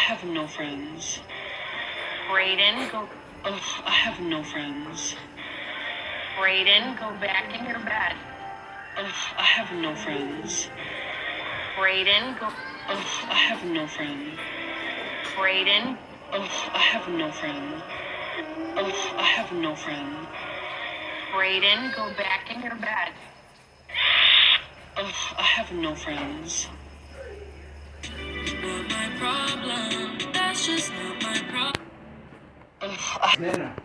have no friends. Brayden, go. Ugh, I have no friends. Brayden, go back in your bed. Ugh, I have no friends. Brayden, go. Ugh, I have no friends. Brayden, Ugh, I have no friends. Ugh, I have no friends. Brayden, go back in your bed. Ugh, I have no friends. Not my problem. That's just not my problem. Ugh, Nena,